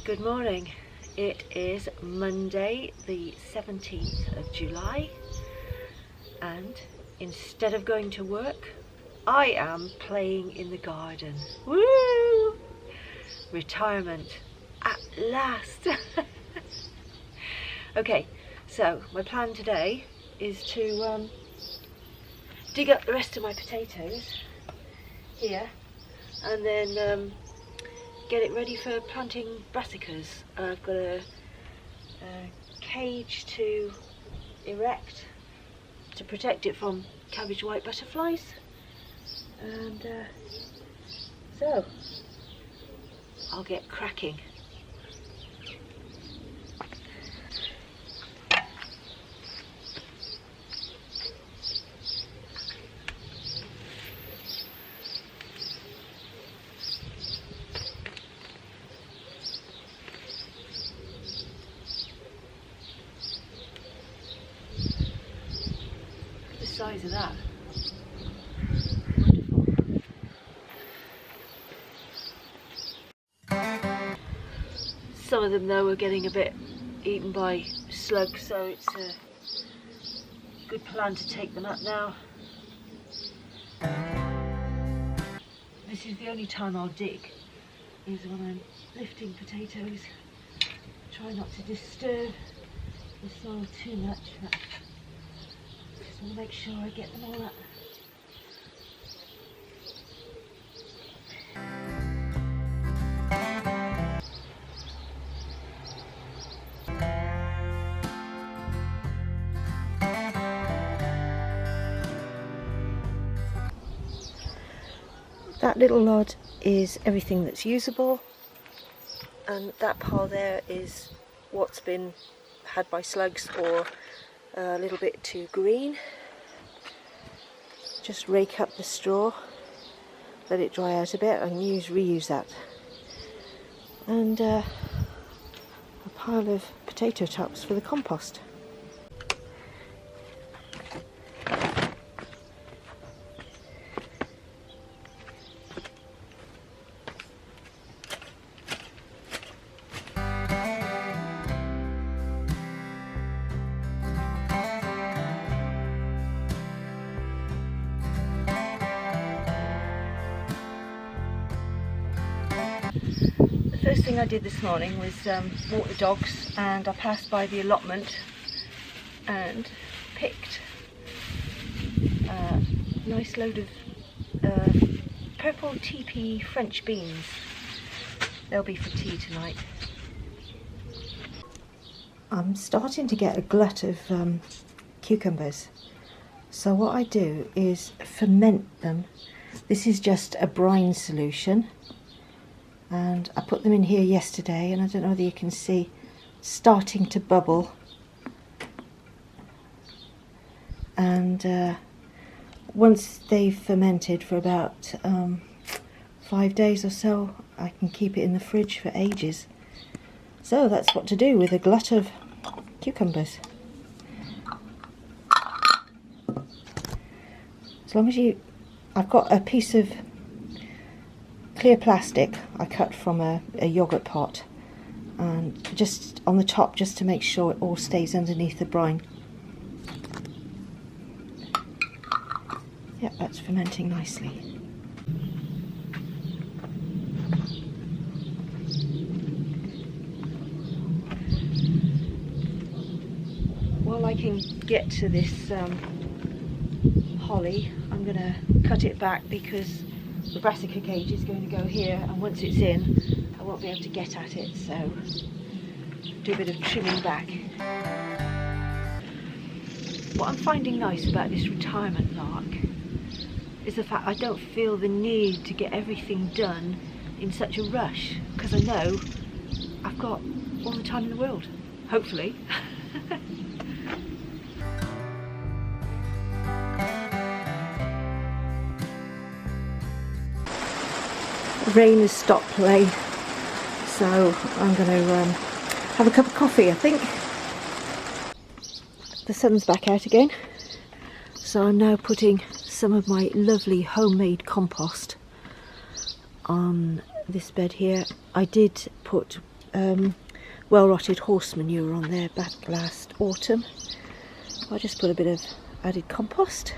Good morning. It is Monday the 17th of July and instead of going to work I am playing in the garden. Woo! Retirement at last. Okay, so my plan today is to dig up the rest of my potatoes here and then get it ready for planting brassicas. I've got a cage to erect to protect it from cabbage white butterflies, and so I'll get cracking. Size of that. Wonderful. Some of them though are getting a bit eaten by slugs, so it's a good plan to take them up now. This is the only time I'll dig, is when I'm lifting potatoes. Try not to disturb the soil too much. I'll make sure I get them all up. That little lod is everything that's usable, and that pile there is what's been had by slugs or a little bit too green. Just rake up the straw, let it dry out a bit. I can reuse that. And a pile of potato tops for the compost. The first thing I did this morning was walk the dogs, and I passed by the allotment and picked a nice load of purple TP French beans. They'll be for tea tonight. I'm starting to get a glut of cucumbers, so what I do is ferment them. This is just a brine solution. And I put them in here yesterday, and I don't know whether you can see, starting to bubble. And once they've fermented for about 5 days or so, I can keep it in the fridge for ages. So that's what to do with a glut of cucumbers. As long as I've got a piece of clear plastic I cut from a yogurt pot, and just on the top, just to make sure it all stays underneath the brine. Yep, that's fermenting nicely. While I can get to this holly, I'm going to cut it back because the brassica cage is going to go here, and once it's in I won't be able to get at it, so do a bit of trimming back. What I'm finding nice about this retirement lark is the fact I don't feel the need to get everything done in such a rush, because I know I've got all the time in the world, hopefully. Rain has stopped playing, so I'm going to have a cup of coffee, I think. The sun's back out again, so I'm now putting some of my lovely homemade compost on this bed here. I did put well-rotted horse manure on there back last autumn. I just put a bit of added compost.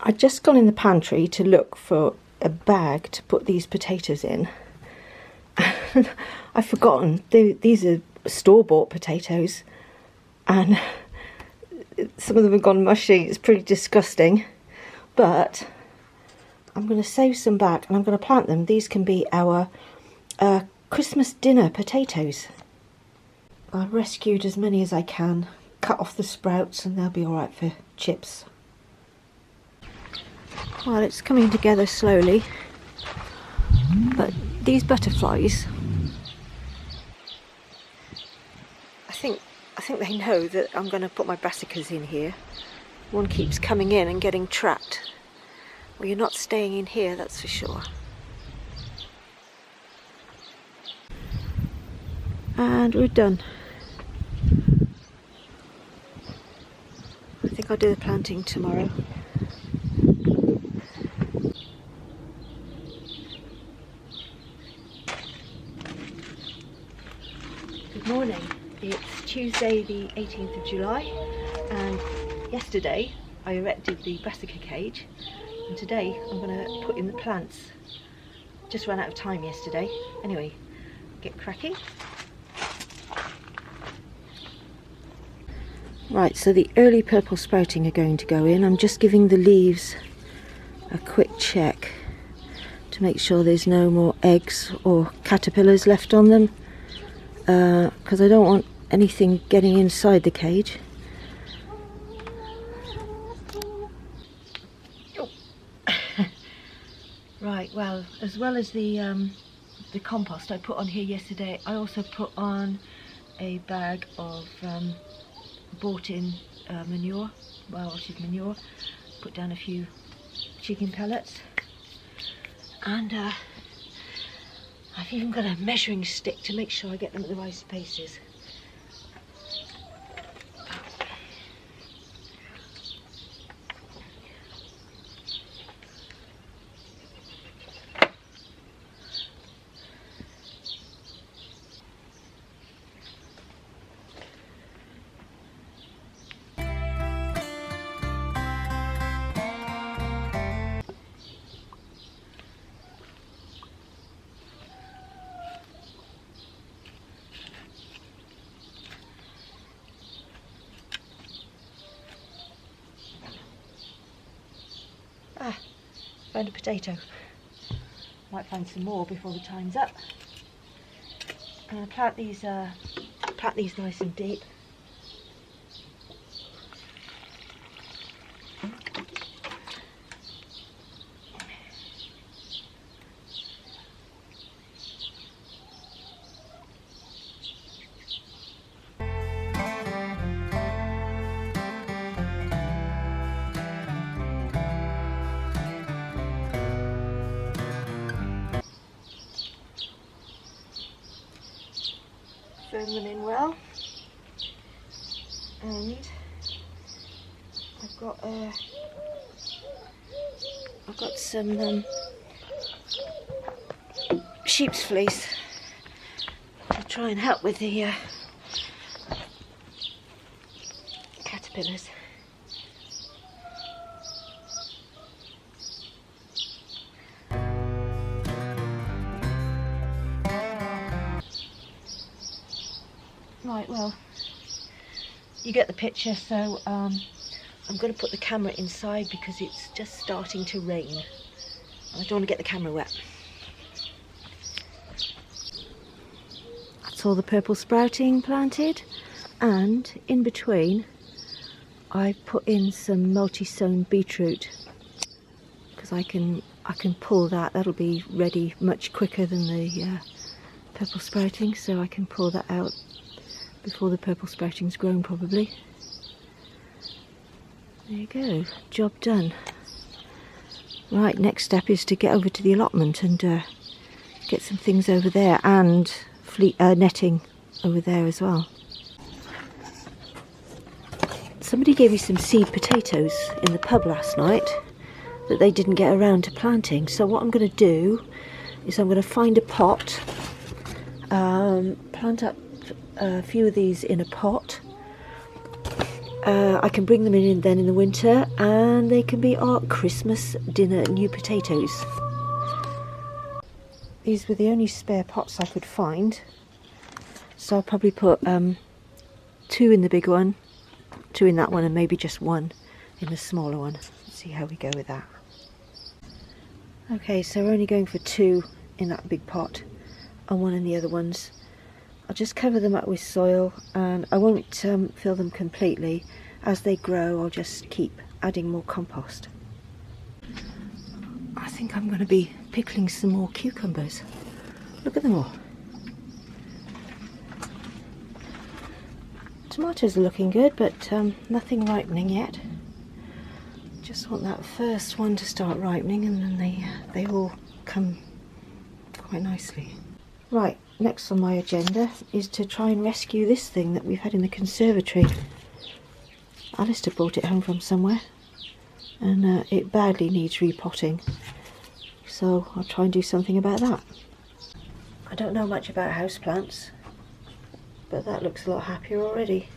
I'd just gone in the pantry to look for a bag to put these potatoes in. I've forgotten, these are store-bought potatoes, and some of them have gone mushy. It's pretty disgusting, but I'm going to save some back and I'm going to plant them. These can be our Christmas dinner potatoes. I've rescued as many as I can, cut off the sprouts, and they'll be alright for chips. Well, it's coming together slowly, but these butterflies, I think they know that I'm going to put my brassicas in here. One keeps coming in and getting trapped. Well, you're not staying in here, that's for sure. And we're done. I think I'll do the planting tomorrow. Good morning. It's Tuesday the 18th of July, and yesterday I erected the brassica cage, and today I'm going to put in the plants. Just ran out of time yesterday. Anyway, get cracking. Right, so the early purple sprouting are going to go in. I'm just giving the leaves a quick check to make sure there's no more eggs or caterpillars left on them, because I don't want anything getting inside the cage. Oh. Right, well, as well as the compost I put on here yesterday, I also put on a bag of bought-in manure, well-rotted manure. Put down a few chicken pellets, and I've even got a measuring stick to make sure I get them at the right spaces. Ah, found a potato. Might find some more before the time's up. I'm going to plant these nice and deep. Firm them in well, and I've got some sheep's fleece to try and help with the caterpillars. Right, well, you get the picture, so I'm going to put the camera inside because it's just starting to rain. I don't want to get the camera wet. That's all the purple sprouting planted, and in between I put in some multi-sown beetroot because I can pull that. That'll be ready much quicker than the purple sprouting, so I can pull that out before the purple sprouting's grown probably. There you go, job done. Right, next step is to get over to the allotment and get some things over there, and netting over there as well. Somebody gave me some seed potatoes in the pub last night that they didn't get around to planting, so what I'm going to do is I'm going to find a pot, plant up a few of these in a pot. I can bring them in then in the winter, and they can be our Christmas dinner new potatoes. These were the only spare pots I could find, so I'll probably put 2 in the big one, 2 in that one, and maybe just 1 in the smaller one. Let's see how we go with that. Okay, so we're only going for 2 in that big pot and 1 in the other ones. I'll just cover them up with soil, and I won't fill them completely. As they grow, I'll just keep adding more compost. I think I'm going to be pickling some more cucumbers. Look at them all. Tomatoes are looking good, but nothing ripening yet. Just want that first one to start ripening, and then they all come quite nicely. Right, next on my agenda is to try and rescue this thing that we've had in the conservatory. Alistair brought it home from somewhere, and it badly needs repotting, so I'll try and do something about that. I don't know much about houseplants, but that looks a lot happier already.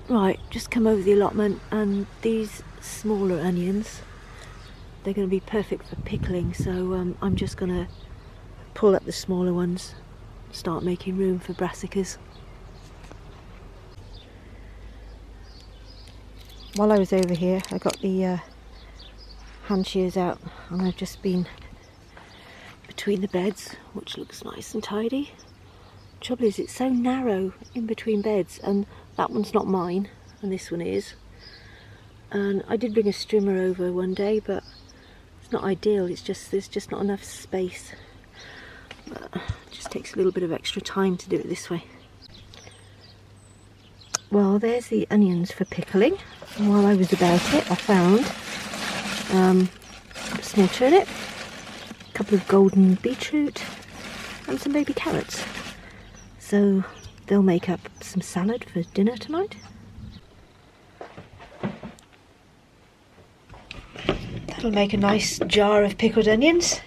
Right, just come over the allotment, and these smaller onions, they're going to be perfect for pickling, so I'm just going to pull up the smaller ones, start making room for brassicas. While I was over here, I got the hand shears out, and I've just been between the beds, which looks nice and tidy. Trouble is, it's so narrow in between beds, and that one's not mine, and this one is. And I did bring a strimmer over one day, but it's not ideal. It's just, there's just not enough space. But it just takes a little bit of extra time to do it this way. Well, there's the onions for pickling. And while I was about it, I found a small turnip, a couple of golden beetroot, and some baby carrots. So they'll make up some salad for dinner tonight. That'll make a nice jar of pickled onions.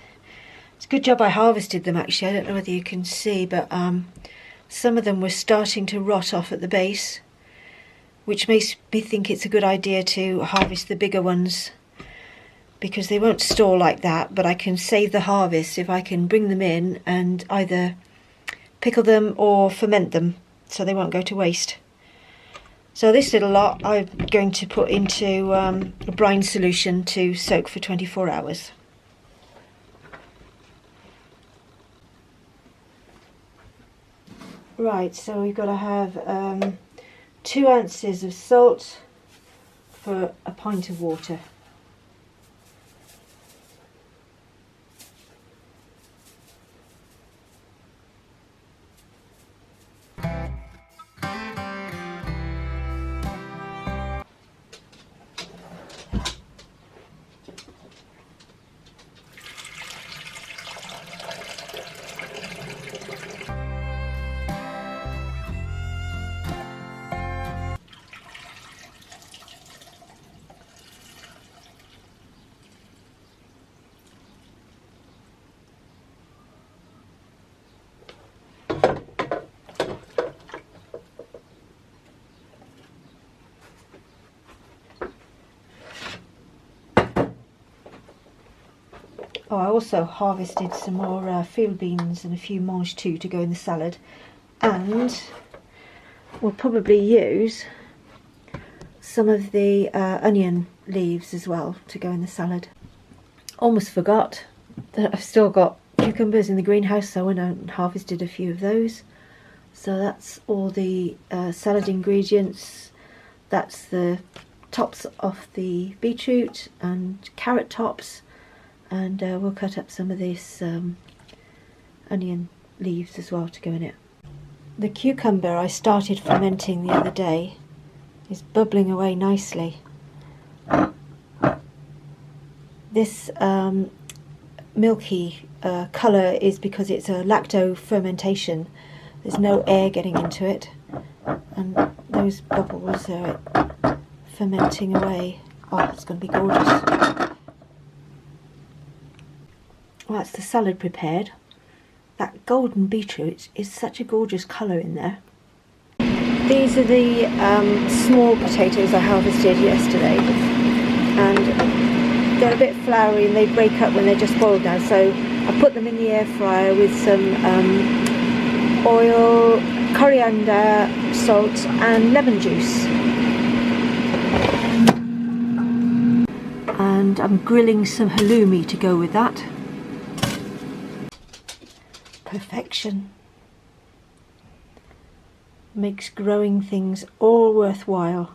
It's a good job I harvested them actually. I don't know whether you can see, but some of them were starting to rot off at the base, which makes me think it's a good idea to harvest the bigger ones, because they won't store like that, but I can save the harvest if I can bring them in and either pickle them or ferment them, so they won't go to waste. So this little lot I'm going to put into a brine solution to soak for 24 hours. Right, so we've got to have 2 ounces of salt for a pint of water. Oh, I also harvested some more field beans and a few mange tout to go in the salad, and we'll probably use some of the onion leaves as well to go in the salad. Almost forgot that I've still got cucumbers in the greenhouse, so I went out and harvested a few of those. So that's all the salad ingredients. That's the tops of the beetroot and carrot tops. And we'll cut up some of this onion leaves as well to go in it. The cucumber I started fermenting the other day is bubbling away nicely. This milky colour is because it's a lacto fermentation. There's no air getting into it, and those bubbles are fermenting away. Oh, it's going to be gorgeous. Well, that's the salad prepared. That golden beetroot is such a gorgeous colour in there. These are the small potatoes I harvested yesterday, and they're a bit floury and they break up when they're just boiled now, so I put them in the air fryer with some oil, coriander, salt and lemon juice. And I'm grilling some halloumi to go with that. Perfection. Makes growing things all worthwhile.